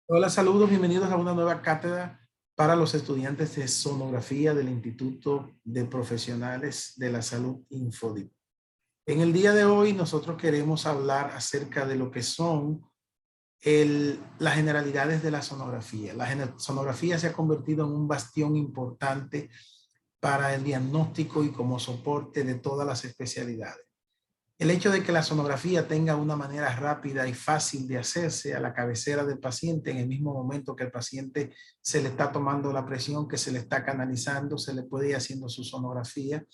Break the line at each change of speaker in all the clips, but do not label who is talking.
Hola, saludos, bienvenidos a una nueva cátedra para los estudiantes de sonografía del Instituto de Profesionales de la Salud Infodip. En el día de hoy nosotros queremos hablar acerca de lo que son las generalidades de la sonografía. La sonografía se ha convertido en un bastión importante para el diagnóstico y como soporte de todas las especialidades. El hecho de que la sonografía tenga una manera rápida y fácil de hacerse a la cabecera del paciente en el mismo momento que el paciente se le está tomando la presión, que se le está canalizando, se le puede ir haciendo su sonografía.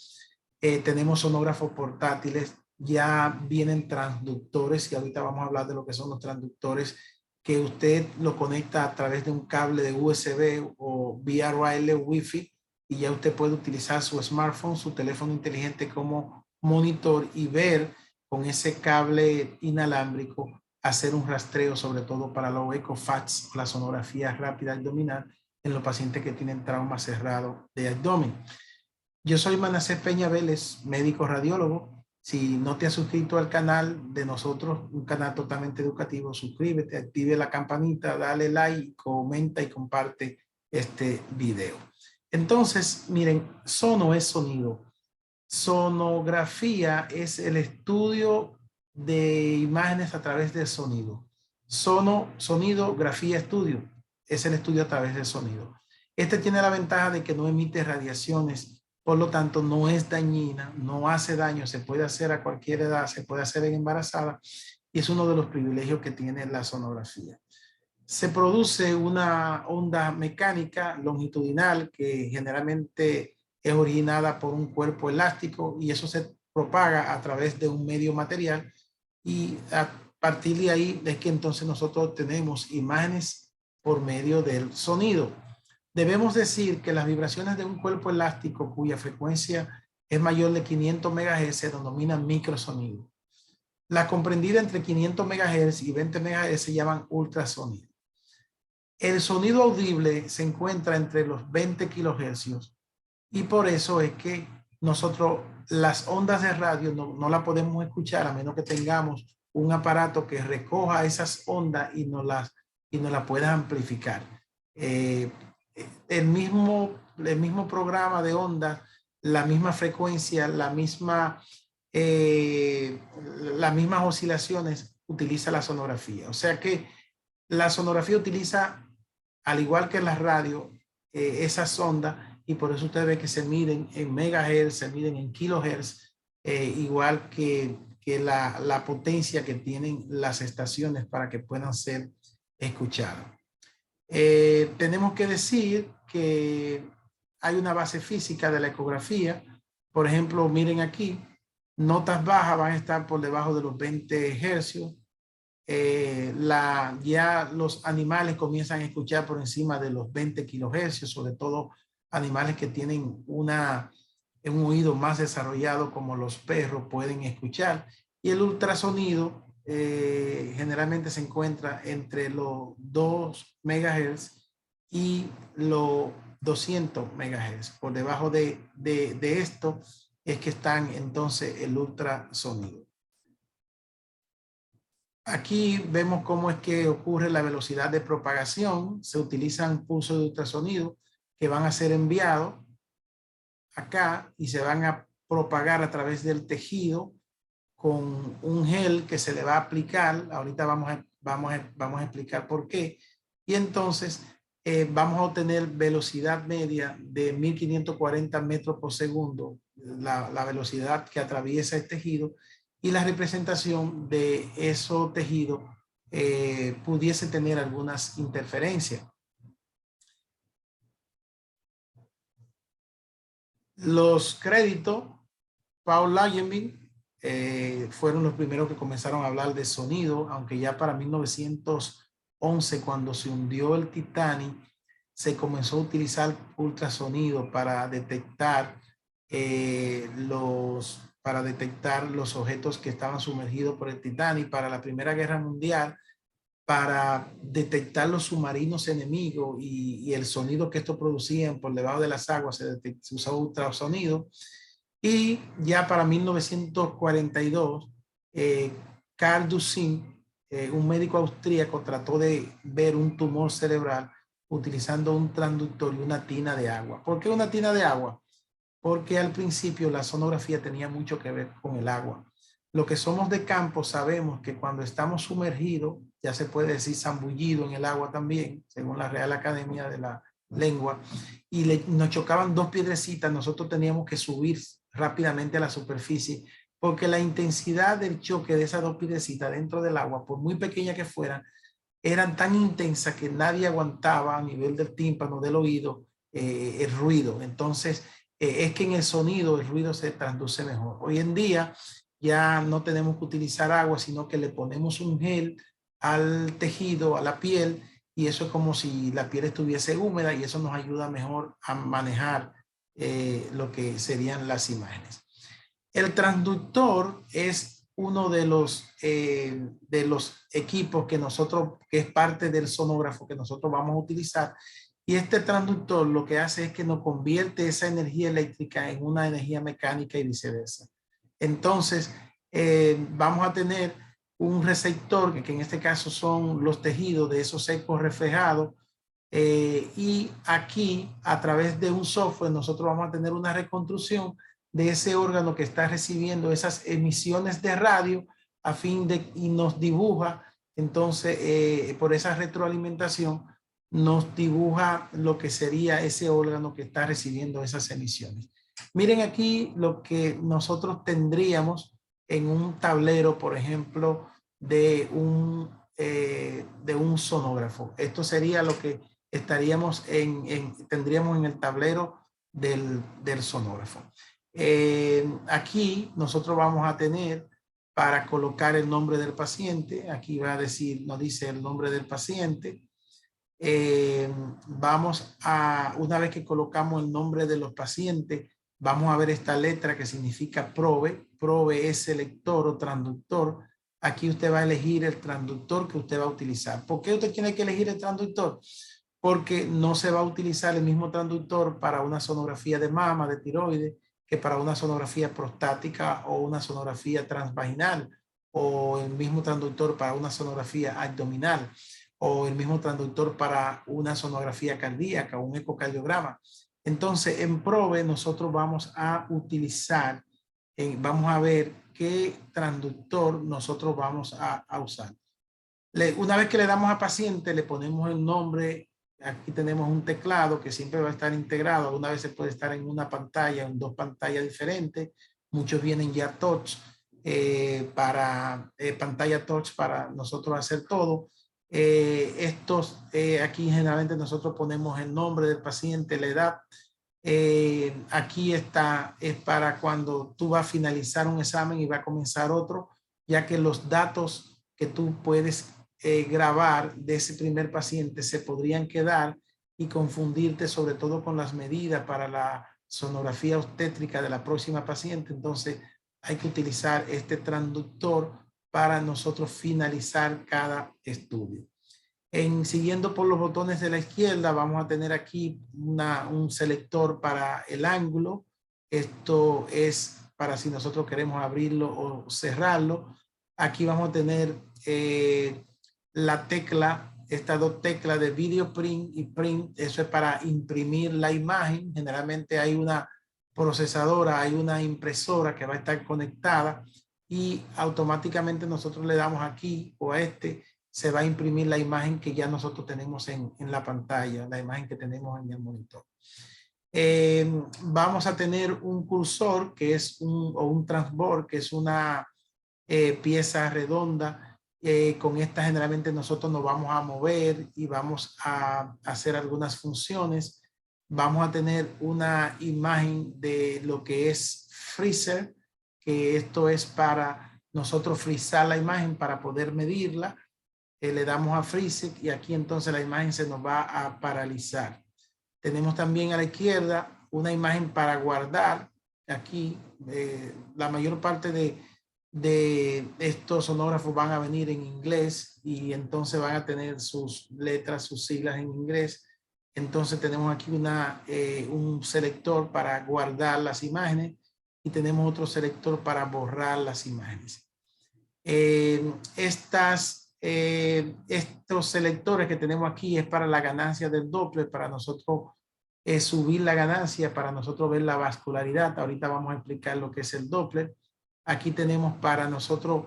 Tenemos sonógrafos portátiles, ya vienen transductores y ahorita vamos a hablar de lo que son los transductores, que usted lo conecta a través de un cable de USB o vía wireless Wi-Fi y ya usted puede utilizar su smartphone, su teléfono inteligente como monitor y ver con ese cable inalámbrico hacer un rastreo, sobre todo para los ECOFATS, la sonografía rápida abdominal en los pacientes que tienen trauma cerrado de abdomen. Yo soy Manasés Peña Vélez, médico radiólogo. Si no te has suscrito al canal de nosotros, un canal totalmente educativo, suscríbete, active la campanita, dale like, comenta y comparte este video. Entonces, miren, sono es sonido. Sonografía es el estudio de imágenes a través del sonido. Sonido, grafía, estudio. Es el estudio a través del sonido. Este tiene la ventaja de que no emite radiaciones, por lo tanto no es dañina, no hace daño, se puede hacer a cualquier edad, se puede hacer en embarazada y es uno de los privilegios que tiene la sonografía. Se produce una onda mecánica longitudinal que generalmente es originada por un cuerpo elástico y eso se propaga a través de un medio material y a partir de ahí es que entonces nosotros tenemos imágenes por medio del sonido. Debemos decir que las vibraciones de un cuerpo elástico cuya frecuencia es mayor de 500 MHz se denominan microsonido. La comprendida entre 500 MHz y 20 MHz se llaman ultrasonido. El sonido audible se encuentra entre los 20 kilohercios y por eso es que nosotros las ondas de radio no la podemos escuchar a menos que tengamos un aparato que recoja esas ondas y nos la pueda amplificar. Eh, el mismo programa de ondas, la misma frecuencia, las mismas oscilaciones utiliza la sonografía. O sea que la sonografía utiliza, al igual que la radio, esas ondas y por eso usted ve que se miden en megahertz, se miden en kilohertz, igual que la potencia que tienen las estaciones para que puedan ser escuchadas. Tenemos que decir que hay una base física de la ecografía. Por ejemplo, miren aquí, notas bajas van a estar por debajo de los 20 hercios. Ya los animales comienzan a escuchar por encima de los 20 kilohercios, sobre todo animales que tienen un oído más desarrollado como los perros pueden escuchar. Y el ultrasonido generalmente se encuentra entre los 2 megahertz y los 200 megahertz. Por debajo de esto es que están entonces el ultrasonido. Aquí vemos cómo es que ocurre la velocidad de propagación. Se utilizan pulsos de ultrasonido que van a ser enviados acá y se van a propagar a través del tejido con un gel que se le va a aplicar. Ahorita vamos a explicar por qué. Y entonces vamos a obtener velocidad media de 1540 metros por segundo, la velocidad que atraviesa el tejido y la representación de esos tejidos pudiese tener algunas interferencias. Los créditos, Paul Langenbeck, fueron los primeros que comenzaron a hablar de sonido, aunque ya para 1911, cuando se hundió el Titanic, se comenzó a utilizar ultrasonido para detectar los objetos que estaban sumergidos por el Titanic. Para la Primera Guerra Mundial, para detectar los submarinos enemigos y el sonido que estos producían por debajo de las aguas, se usaba ultrasonido. Y ya para 1942, Carl Dussin un médico austríaco trató de ver un tumor cerebral utilizando un transductor y una tina de agua. ¿Por qué una tina de agua? Porque al principio la sonografía tenía mucho que ver con el agua. Lo que somos de campo sabemos que cuando estamos sumergidos, ya se puede decir zambullido en el agua también, según la Real Academia de la Lengua, y nos chocaban dos piedrecitas, nosotros teníamos que subir rápidamente a la superficie, porque la intensidad del choque de esas dos piedrecitas dentro del agua, por muy pequeña que fueran, eran tan intensas que nadie aguantaba a nivel del tímpano, del oído, el ruido. Entonces, es que en el sonido el ruido se traduce mejor. Hoy en día ya no tenemos que utilizar agua, sino que le ponemos un gel al tejido, a la piel, y eso es como si la piel estuviese húmeda y eso nos ayuda mejor a manejar lo que serían las imágenes. El transductor es uno de los equipos que es parte del sonógrafo que nosotros vamos a utilizar. Y este transductor lo que hace es que nos convierte esa energía eléctrica en una energía mecánica y viceversa. Entonces, vamos a tener un receptor, que en este caso son los tejidos de esos ecos reflejados, y aquí, a través de un software, nosotros vamos a tener una reconstrucción de ese órgano que está recibiendo esas emisiones de radio a fin de, y nos dibuja, entonces, por esa retroalimentación, nos dibuja lo que sería ese órgano que está recibiendo esas emisiones. Miren aquí lo que nosotros tendríamos en un tablero, por ejemplo, de un sonógrafo. Esto sería lo que estaríamos tendríamos en el tablero del sonógrafo. Aquí nosotros vamos a tener para colocar el nombre del paciente. Aquí va a decir, nos dice el nombre del paciente. Vamos a, una vez que colocamos el nombre de los pacientes, vamos a ver esta letra que significa PROVE. PROVE es selector o transductor. Aquí usted va a elegir el transductor que usted va a utilizar. ¿Por qué usted tiene que elegir el transductor? Porque no se va a utilizar el mismo transductor para una sonografía de mama, de tiroides, que para una sonografía prostática o una sonografía transvaginal, o el mismo transductor para una sonografía abdominal, o el mismo transductor para una sonografía cardíaca o un ecocardiograma. Entonces, en PROVE nosotros vamos a utilizar, vamos a ver qué transductor nosotros vamos a usar. Una vez que le damos a paciente, le ponemos el nombre. Aquí tenemos un teclado que siempre va a estar integrado. Una vez se puede estar en una pantalla, en dos pantallas diferentes. Muchos vienen ya touch, pantalla touch para nosotros hacer todo. Aquí generalmente nosotros ponemos el nombre del paciente, la edad. Aquí está, es para cuando tú vas a finalizar un examen y va a comenzar otro, ya que los datos que tú puedes grabar de ese primer paciente se podrían quedar y confundirte sobre todo con las medidas para la sonografía obstétrica de la próxima paciente. Entonces hay que utilizar este transductor para nosotros finalizar cada estudio. Siguiendo por los botones de la izquierda, vamos a tener aquí un selector para el ángulo. Esto es para si nosotros queremos abrirlo o cerrarlo. Aquí vamos a tener la tecla, estas dos teclas de video print y print. Eso es para imprimir la imagen. Generalmente hay una procesadora, hay una impresora que va a estar conectada y automáticamente nosotros le damos aquí o a este, se va a imprimir la imagen que ya nosotros tenemos en la pantalla, la imagen que tenemos en el monitor. Vamos a tener un cursor que es un transbord, que es una pieza redonda. Con esta generalmente nosotros nos vamos a mover y vamos a hacer algunas funciones. Vamos a tener una imagen de lo que es freezer, que esto es para nosotros frizar la imagen para poder medirla. Le damos a freeze y aquí entonces la imagen se nos va a paralizar. Tenemos también a la izquierda una imagen para guardar. Aquí la mayor parte de estos sonógrafos van a venir en inglés y entonces van a tener sus letras, sus siglas en inglés. Entonces tenemos aquí un selector para guardar las imágenes y tenemos otro selector para borrar las imágenes. Estas estos selectores que tenemos aquí es para la ganancia del Doppler, para nosotros subir la ganancia, para nosotros ver la vascularidad. Ahorita vamos a explicar lo que es el Doppler. Aquí tenemos para nosotros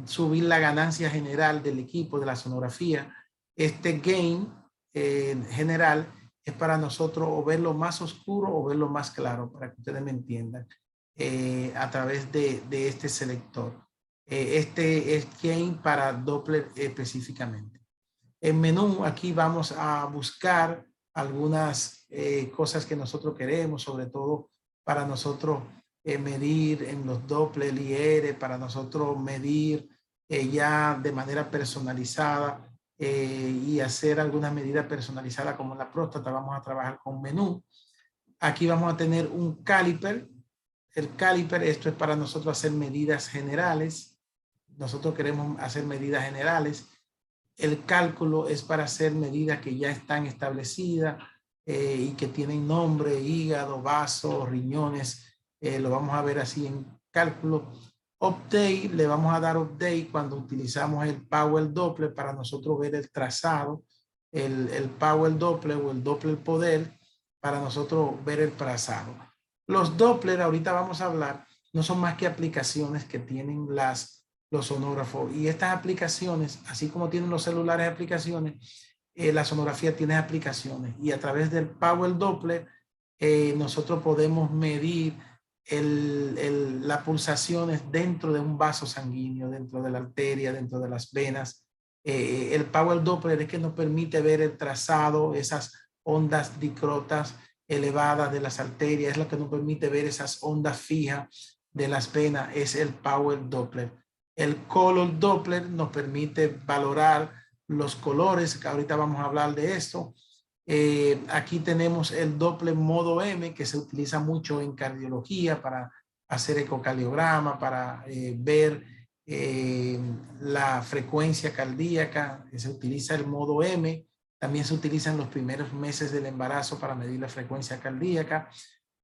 subir la ganancia general del equipo de la sonografía. Este gain general es para nosotros o verlo más oscuro o verlo más claro, para que ustedes me entiendan, a través de este selector. Este es gain para Doppler específicamente. En menú aquí vamos a buscar algunas cosas que nosotros queremos, sobre todo para nosotros medir en los Doppler IR, para nosotros medir ya de manera personalizada y hacer algunas medidas personalizadas como la próstata. Vamos a trabajar con menú. Aquí vamos a tener un caliper. El caliper, esto es para nosotros hacer medidas generales. Nosotros queremos hacer medidas generales. El cálculo es para hacer medidas que ya están establecidas y que tienen nombre, hígado, vaso, riñones. Lo vamos a ver así en cálculo. Update, le vamos a dar update cuando utilizamos el Power Doppler para nosotros ver el trazado, el Power Doppler o el Doppler poder para nosotros ver el trazado. Los Doppler, ahorita vamos a hablar, no son más que aplicaciones que tienen los sonógrafos, y estas aplicaciones, así como tienen los celulares aplicaciones, la sonografía tiene aplicaciones, y a través del Power Doppler nosotros podemos medir las pulsaciones dentro de un vaso sanguíneo, dentro de la arteria, dentro de las venas. El Power Doppler es que nos permite ver el trazado, esas ondas dicrotas elevadas de las arterias, es lo que nos permite ver esas ondas fijas de las venas, es el Power Doppler. El Color Doppler nos permite valorar los colores, que ahorita vamos a hablar de esto. Aquí tenemos el Doppler modo M, que se utiliza mucho en cardiología para hacer ecocardiograma, para ver la frecuencia cardíaca. Se utiliza el modo M. También se utiliza en los primeros meses del embarazo para medir la frecuencia cardíaca.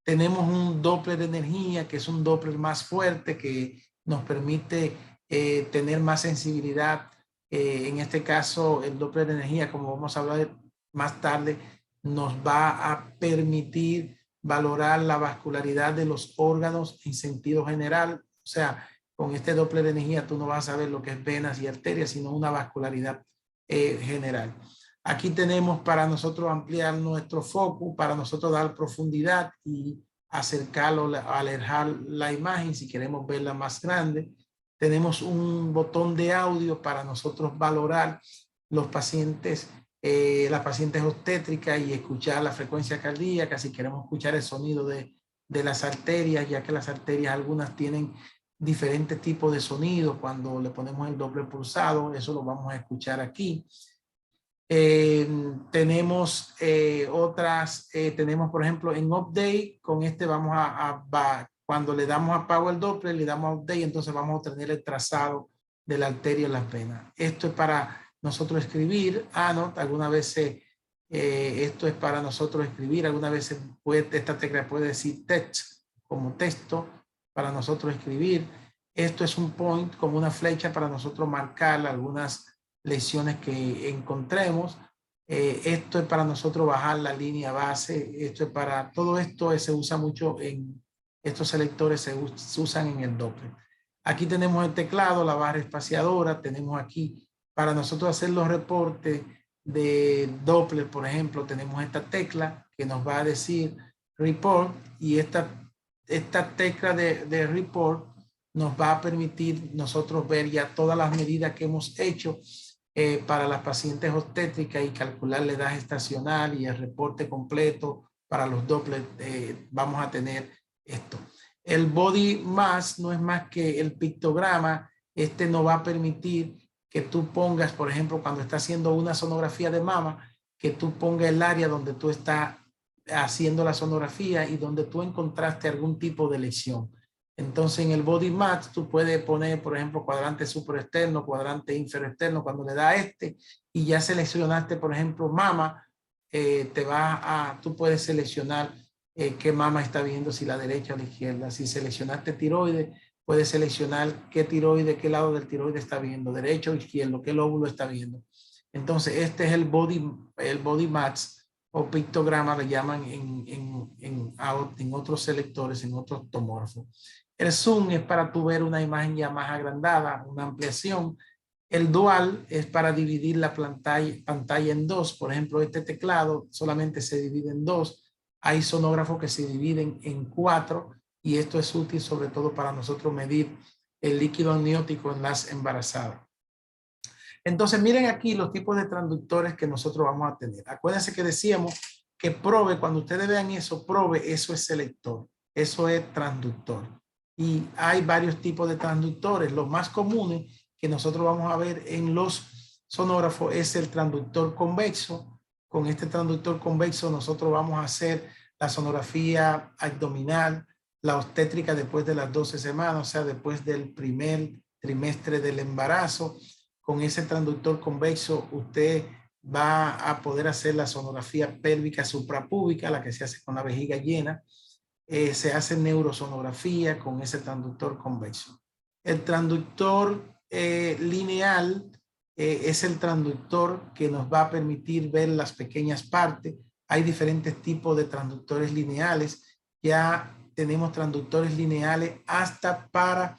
Tenemos un Doppler de energía, que es un Doppler más fuerte, que nos permite tener más sensibilidad. En este caso, el Doppler de energía, como vamos a hablar más tarde, nos va a permitir valorar la vascularidad de los órganos en sentido general. O sea, con este Doppler de energía tú no vas a ver lo que es venas y arterias, sino una vascularidad general. Aquí tenemos para nosotros ampliar nuestro foco, para nosotros dar profundidad y acercarlo, alejar la imagen si queremos verla más grande. Tenemos un botón de audio para nosotros valorar los pacientes, las pacientes obstétricas y escuchar la frecuencia cardíaca, si queremos escuchar el sonido de las arterias, ya que las arterias algunas tienen diferentes tipos de sonido. Cuando le ponemos el Doppler pulsado, eso lo vamos a escuchar aquí. Tenemos otras, tenemos por ejemplo en Update, con este vamos cuando le damos a Power Doppler, le damos a Update, entonces vamos a obtener el trazado de la arteria en las venas. Esto es para nosotros escribir, anot, alguna vez esto es para nosotros escribir, alguna vez esta tecla puede decir text, como texto, para nosotros escribir. Esto es un point, como una flecha para nosotros marcar algunas lesiones que encontremos. Esto es para nosotros bajar la línea base. Esto es para, todo esto se usa mucho en, estos selectores se usan en el Doppler. Aquí tenemos el teclado, la barra espaciadora, tenemos aquí para nosotros hacer los reportes de Doppler, por ejemplo, tenemos esta tecla que nos va a decir report, y esta tecla de report nos va a permitir nosotros ver ya todas las medidas que hemos hecho para las pacientes obstétricas y calcular la edad gestacional y el reporte completo para los Doppler. Vamos a tener esto. El body mass no es más que el pictograma. Este nos va a permitir que tú pongas, por ejemplo, cuando estás haciendo una sonografía de mama, que tú pongas el área donde tú estás haciendo la sonografía y donde tú encontraste algún tipo de lesión. Entonces en el body mass tú puedes poner, por ejemplo, cuadrante superexterno, cuadrante inferoexterno, cuando le da y ya seleccionaste, por ejemplo, mama, tú puedes seleccionar qué mama está viendo, si la derecha o la izquierda. Si seleccionaste tiroides, puede seleccionar qué tiroide, qué lado del tiroide está viendo, derecho o izquierdo, qué lóbulo está viendo. Entonces, este es el body maps o pictograma, le llaman en otros selectores, en otros tomógrafos. El zoom es para tú ver una imagen ya más agrandada, una ampliación. El dual es para dividir la pantalla en dos. Por ejemplo, este teclado solamente se divide en dos. Hay sonógrafos que se dividen en cuatro y esto es útil sobre todo para nosotros medir el líquido amniótico en las embarazadas. Entonces, miren aquí los tipos de transductores que nosotros vamos a tener. Acuérdense que decíamos que probe, cuando ustedes vean eso, probe, eso es selector, eso es transductor. Y hay varios tipos de transductores. Los más comunes que nosotros vamos a ver en los sonógrafos es el transductor convexo. Con este transductor convexo nosotros vamos a hacer la sonografía abdominal, la obstétrica después de las 12 semanas, o sea, después del primer trimestre del embarazo. Con ese transductor convexo usted va a poder hacer la sonografía pélvica suprapúbica, la que se hace con la vejiga llena. Se hace neurosonografía con ese transductor convexo. El transductor lineal es el transductor que nos va a permitir ver las pequeñas partes. Hay diferentes tipos de transductores lineales. Ya tenemos transductores lineales hasta para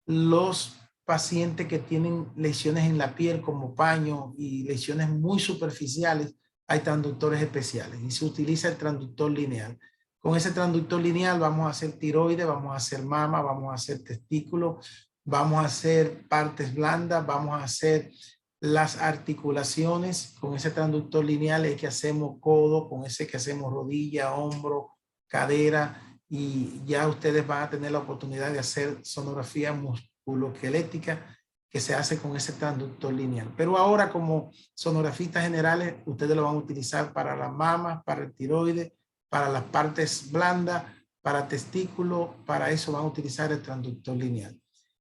los pacientes que tienen lesiones en la piel como paño y lesiones muy superficiales. Hay transductores especiales y se utiliza el transductor lineal. Con ese transductor lineal vamos a hacer tiroides, vamos a hacer mama, vamos a hacer testículos, vamos a hacer partes blandas, vamos a hacer las articulaciones. Con ese transductor lineal es que hacemos codo, con ese que hacemos rodilla, hombro, cadera, y ya ustedes van a tener la oportunidad de hacer sonografía musculoesquelética que se hace con ese transductor lineal. Pero ahora, como sonografistas generales, ustedes lo van a utilizar para las mamas, para el tiroides, para las partes blandas, para testículos. Para eso van a utilizar el transductor lineal.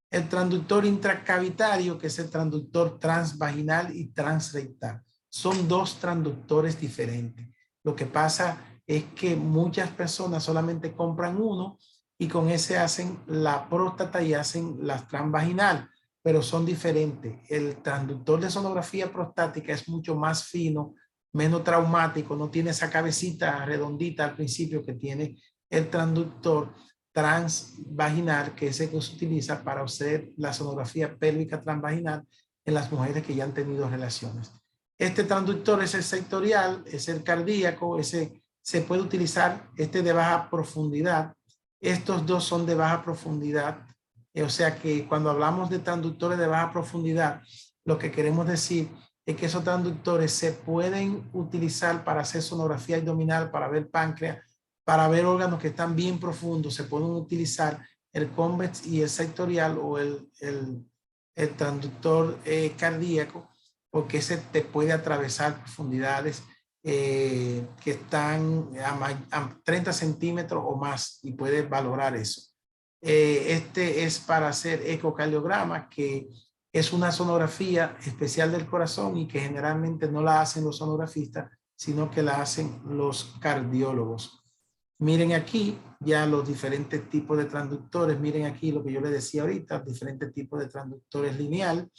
El transductor intracavitario, que es el transductor transvaginal y transrectal. Son dos transductores diferentes. Lo que pasa es que muchas personas solamente compran uno y con ese hacen la próstata y hacen la transvaginal, pero son diferentes. El transductor de sonografía prostática es mucho más fino, menos traumático, no tiene esa cabecita redondita al principio que tiene el transductor transvaginal, que es el que se utiliza para hacer la sonografía pélvica transvaginal en las mujeres que ya han tenido relaciones. Este transductor es el sectorial, es el cardíaco, ese se puede utilizar, este de baja profundidad. Estos dos son de baja profundidad. O sea que cuando hablamos de transductores de baja profundidad, lo que queremos decir es que esos transductores se pueden utilizar para hacer sonografía abdominal, para ver páncreas, para ver órganos que están bien profundos. Se pueden utilizar el convex y el sectorial o el transductor cardíaco, porque ese te puede atravesar profundidades que están a 30 centímetros o más y puede valorar eso. Este es para hacer ecocardiograma, que es una sonografía especial del corazón y que generalmente no la hacen los sonografistas, sino que la hacen los cardiólogos. Miren aquí ya los diferentes tipos de transductores. Miren aquí lo que yo les decía ahorita, diferentes tipos de transductores lineal.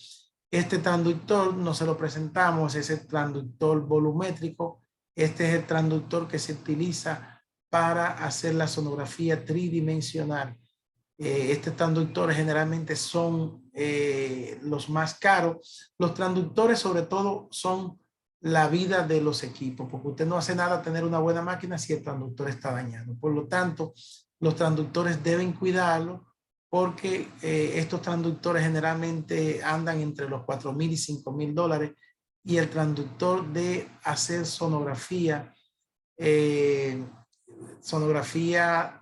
Este transductor no se lo presentamos, es el transductor volumétrico. Este es el transductor que se utiliza para hacer la sonografía tridimensional. Estos transductores generalmente son los más caros. Los transductores sobre todo son la vida de los equipos, porque usted no hace nada tener una buena máquina si el transductor está dañado. Por lo tanto, los transductores deben cuidarlo, porque estos transductores generalmente andan entre los $4,000 y $5,000, y el transductor de hacer sonografía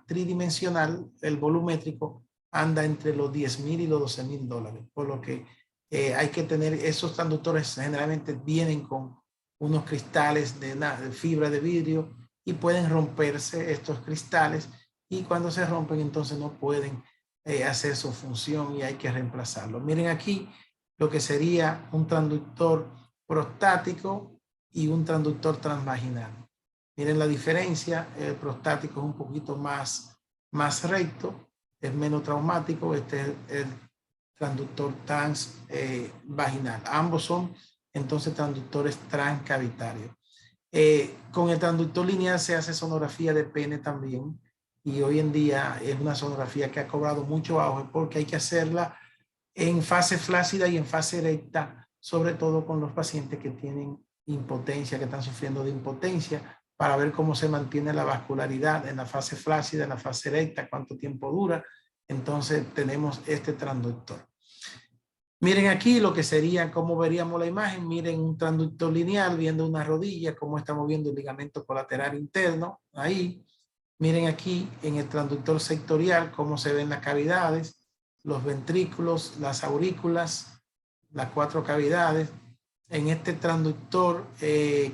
tridimensional, el volumétrico, anda entre los $10,000 y los $12,000, por lo que hay que tener, esos transductores generalmente vienen con unos cristales de fibra de vidrio y pueden romperse estos cristales, y cuando se rompen entonces no pueden hacer su función y hay que reemplazarlo. Miren aquí lo que sería un transductor prostático y un transductor transvaginal. Miren la diferencia, el prostático es un poquito más recto es menos traumático. Este es el transductor transvaginal. Ambos son entonces transductores transcavitarios. Con el transductor lineal se hace sonografía de pene también, y hoy en día es una sonografía que ha cobrado mucho auge porque hay que hacerla en fase flácida y en fase erecta, sobre todo con los pacientes que tienen impotencia, que están sufriendo de impotencia, para ver cómo se mantiene la vascularidad en la fase flácida, en la fase erecta, cuánto tiempo dura. Entonces tenemos este transductor. Miren aquí lo que sería, cómo veríamos la imagen. Miren un transductor lineal viendo una rodilla, cómo estamos viendo el ligamento colateral interno, ahí. Miren aquí en el transductor sectorial cómo se ven las cavidades, los ventrículos, las aurículas, las 4 cavidades. En este transductor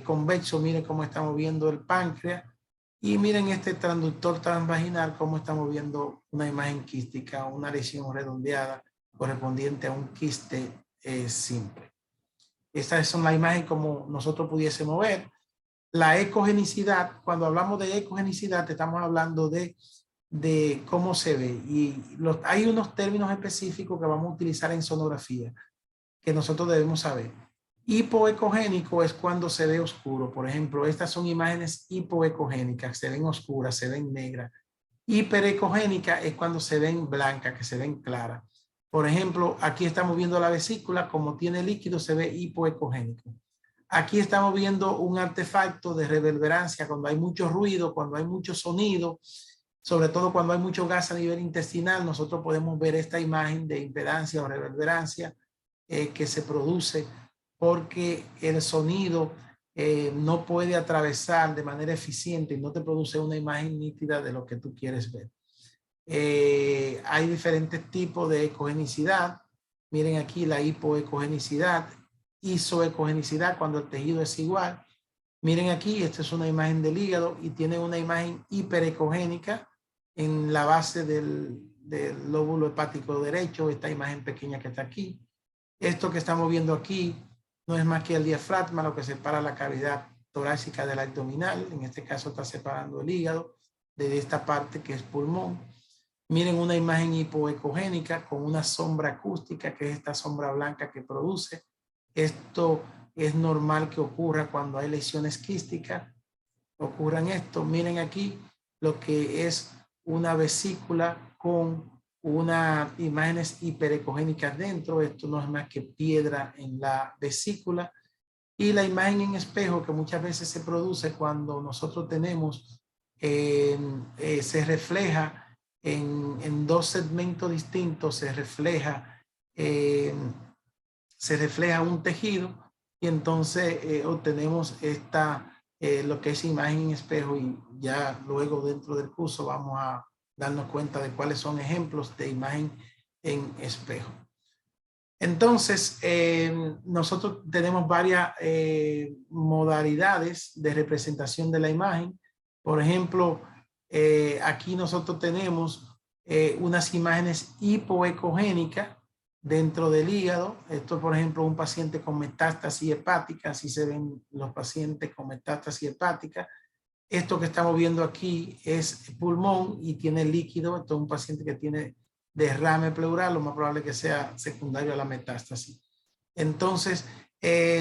convexo, miren cómo estamos viendo el páncreas. Y miren este transductor transvaginal, cómo estamos viendo una imagen quística, una lesión redondeada correspondiente a un quiste simple. Estas son las imágenes como nosotros pudiésemos ver. La ecogenicidad, cuando hablamos de ecogenicidad, estamos hablando de cómo se ve. Y hay unos términos específicos que vamos a utilizar en sonografía que nosotros debemos saber. Hipoecogénico es cuando se ve oscuro. Por ejemplo, estas son imágenes hipoecogénicas, se ven oscuras, se ven negras. Hiperecogénica es cuando se ven blancas, que se ven claras. Por ejemplo, aquí estamos viendo la vesícula, como tiene líquido, se ve hipoecogénico. Aquí estamos viendo un artefacto de reverberancia cuando hay mucho ruido, cuando hay mucho sonido, sobre todo cuando hay mucho gas a nivel intestinal. Nosotros podemos ver esta imagen de impedancia o reverberancia que se produce porque el sonido no puede atravesar de manera eficiente y no te produce una imagen nítida de lo que tú quieres ver. Hay diferentes tipos de ecogenicidad. Miren aquí la hipoecogenicidad, isoecogenicidad cuando el tejido es igual. Miren aquí, esta es una imagen del hígado y tiene una imagen hiperecogénica en la base del lóbulo hepático derecho, esta imagen pequeña que está aquí. Esto que estamos viendo aquí no es más que el diafragma, lo que separa la cavidad torácica del abdominal. En este caso está separando el hígado de esta parte que es pulmón. Miren una imagen hipoecogénica con una sombra acústica, que es esta sombra blanca que produce. Esto es normal que ocurra cuando hay lesiones quísticas. Ocurran esto. Miren aquí lo que es una vesícula con unas imágenes hiperecogénicas dentro. Esto no es más que piedra en la vesícula. Y la imagen en espejo, que muchas veces se produce cuando nosotros tenemos, se refleja en 2 segmentos distintos, se refleja un tejido, y entonces obtenemos lo que es imagen en espejo, y ya luego dentro del curso vamos a darnos cuenta de cuáles son ejemplos de imagen en espejo. Entonces, nosotros tenemos varias modalidades de representación de la imagen. Por ejemplo, aquí nosotros tenemos unas imágenes hipoecogénicas dentro del hígado. Esto, por ejemplo, un paciente con metástasis hepática. Así se ven los pacientes con metástasis hepática. Esto que estamos viendo aquí es pulmón y tiene líquido. Esto es un paciente que tiene derrame pleural, lo más probable que sea secundario a la metástasis. Entonces,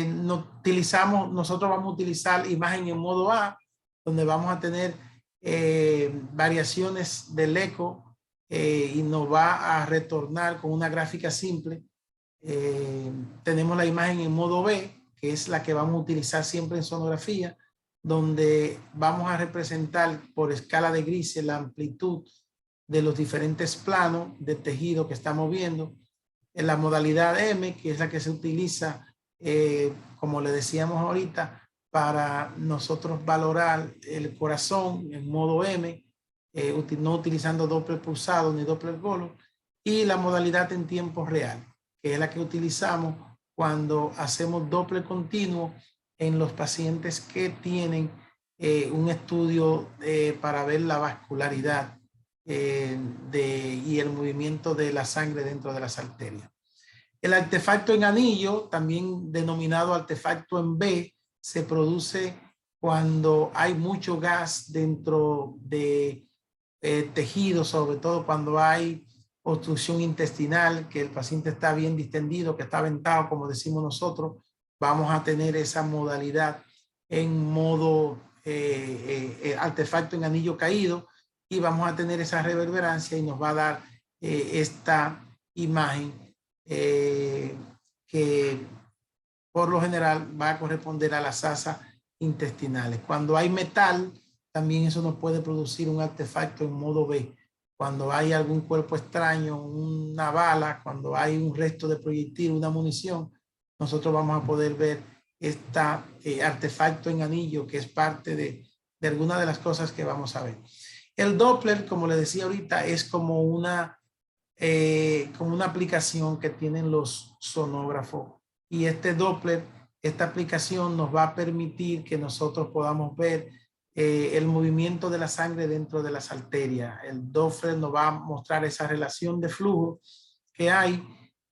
nosotros vamos a utilizar imagen en modo A, donde vamos a tener variaciones del eco y nos va a retornar con una gráfica simple. Tenemos la imagen en modo B, que es la que vamos a utilizar siempre en sonografía, donde vamos a representar por escala de grises la amplitud de los diferentes planos de tejido que estamos viendo. En la modalidad M, que es la que se utiliza, como le decíamos ahorita, para nosotros valorar el corazón en modo M, no utilizando Doppler pulsado ni Doppler Golo, y la modalidad en tiempo real, que es la que utilizamos cuando hacemos Doppler continuo en los pacientes que tienen un estudio para ver la vascularidad y el movimiento de la sangre dentro de las arterias. El artefacto en anillo, también denominado artefacto en B, se produce cuando hay mucho gas dentro de tejidos, sobre todo cuando hay obstrucción intestinal, que el paciente está bien distendido, que está aventado, como decimos nosotros, vamos a tener esa modalidad en modo artefacto en anillo caído y vamos a tener esa reverberancia y nos va a dar esta imagen que por lo general va a corresponder a las asas intestinales. Cuando hay metal, también eso nos puede producir un artefacto en modo B. Cuando hay algún cuerpo extraño, una bala, cuando hay un resto de proyectil, una munición, nosotros vamos a poder ver este artefacto en anillo que es parte de alguna de las cosas que vamos a ver. El Doppler, como le decía ahorita, es como una aplicación que tienen los sonógrafos. Y este Doppler, esta aplicación nos va a permitir que nosotros podamos ver el movimiento de la sangre dentro de las arterias. El Doppler nos va a mostrar esa relación de flujo que hay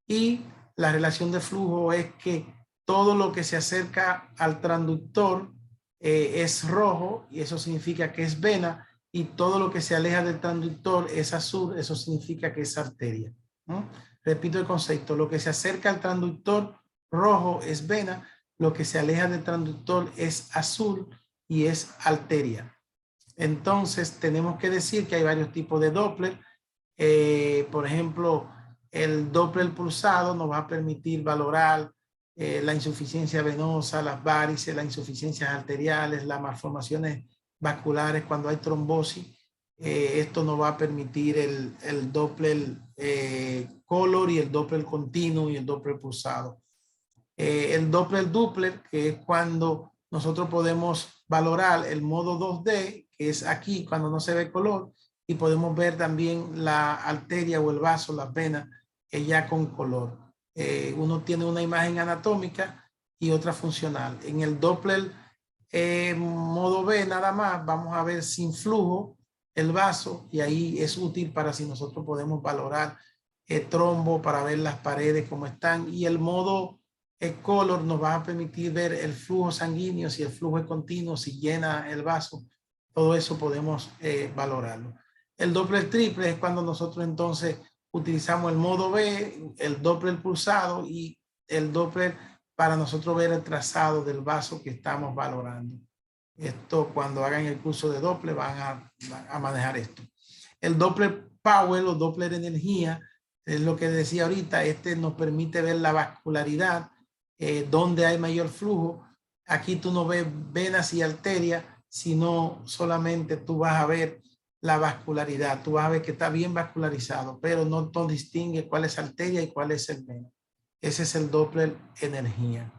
y la relación de flujo es que todo lo que se acerca al transductor es rojo y eso significa que es vena y todo lo que se aleja del transductor es azul, eso significa que es arteria, ¿no? Repito el concepto, lo que se acerca al transductor rojo es vena, lo que se aleja del transductor es azul y es arteria. Entonces tenemos que decir que hay varios tipos de Doppler. Por ejemplo, el Doppler pulsado nos va a permitir valorar la insuficiencia venosa, las varices, las insuficiencias arteriales, las malformaciones vasculares cuando hay trombosis. Esto nos va a permitir el Doppler color y el Doppler continuo y el Doppler pulsado. El Doppler, que es cuando nosotros podemos valorar el modo 2D, que es aquí cuando no se ve color, y podemos ver también la arteria o el vaso, las venas, ya con color. Uno tiene una imagen anatómica y otra funcional. En el Doppler modo B nada más, vamos a ver sin flujo el vaso y ahí es útil para si nosotros podemos valorar trombo, para ver las paredes cómo están, y el modo color nos va a permitir ver el flujo sanguíneo, si el flujo es continuo, si llena el vaso, todo eso podemos valorarlo. El Doppler triple es cuando nosotros entonces utilizamos el modo B, el Doppler pulsado y el Doppler para nosotros ver el trazado del vaso que estamos valorando. Esto cuando hagan el curso de Doppler van a manejar esto. El Doppler Power o Doppler Energía es lo que decía ahorita, este nos permite ver la vascularidad, donde hay mayor flujo. Aquí tú no ves venas y arterias, sino solamente tú vas a ver la vascularidad. Tú vas a ver que está bien vascularizado, pero no distingue cuál es arteria y cuál es el vena. Ese es el Doppler energía.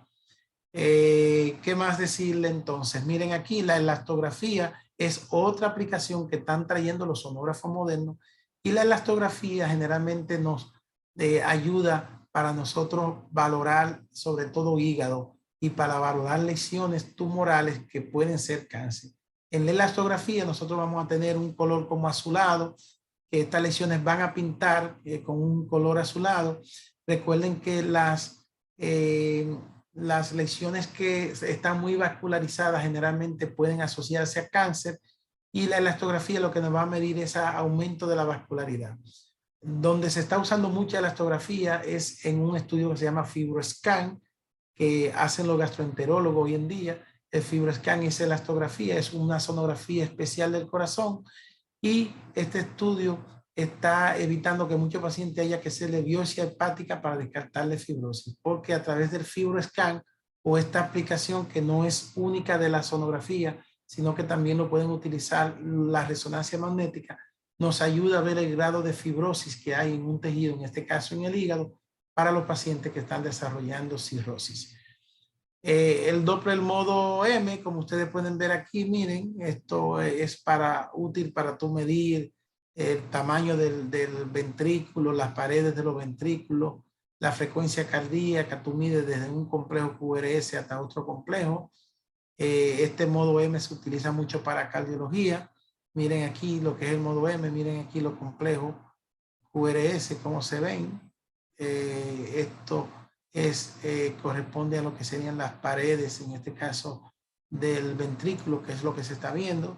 ¿Qué más decirle entonces? Miren aquí, la elastografía es otra aplicación que están trayendo los sonógrafos modernos y la elastografía generalmente nos ayuda para nosotros valorar sobre todo hígado y para valorar lesiones tumorales que pueden ser cáncer. En la elastografía nosotros vamos a tener un color como azulado, que estas lesiones van a pintar con un color azulado. Recuerden que las lesiones que están muy vascularizadas generalmente pueden asociarse a cáncer y la elastografía lo que nos va a medir es aumento de la vascularidad. Donde se está usando mucha elastografía es en un estudio que se llama FibroScan, que hacen los gastroenterólogos hoy en día. El FibroScan es elastografía, es una sonografía especial del corazón y este estudio está evitando que muchos pacientes haya que hacerle biopsia hepática para descartarle fibrosis, porque a través del FibroScan o esta aplicación que no es única de la sonografía, sino que también lo pueden utilizar la resonancia magnética, nos ayuda a ver el grado de fibrosis que hay en un tejido, en este caso en el hígado, para los pacientes que están desarrollando cirrosis. El Doppler modo M, como ustedes pueden ver aquí, miren, esto es útil para tú medir el tamaño del ventrículo, las paredes de los ventrículos, la frecuencia cardíaca, tú mides desde un complejo QRS hasta otro complejo. Este modo M se utiliza mucho para cardiología. Miren aquí lo que es el modo M, miren aquí los complejos QRS, cómo se ven. Esto corresponde a lo que serían las paredes, en este caso del ventrículo, que es lo que se está viendo.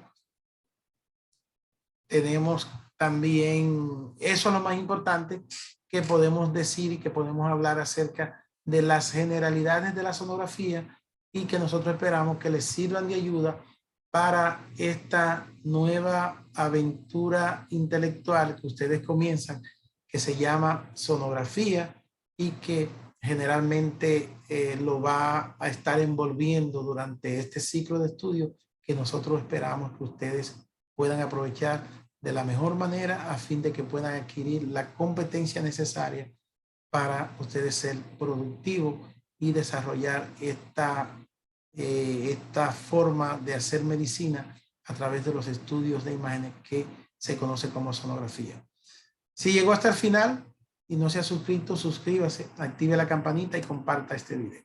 tenemos también, eso es lo más importante que podemos decir y que podemos hablar acerca de las generalidades de la sonografía y que nosotros esperamos que les sirvan de ayuda para esta nueva aventura intelectual que ustedes comienzan, que se llama sonografía y que generalmente lo va a estar envolviendo durante este ciclo de estudio que nosotros esperamos que ustedes puedan aprovechar de la mejor manera a fin de que puedan adquirir la competencia necesaria para ustedes ser productivos y desarrollar esta forma de hacer medicina a través de los estudios de imágenes que se conoce como sonografía. Si llegó hasta el final y no se ha suscrito, suscríbase, active la campanita y comparta este video.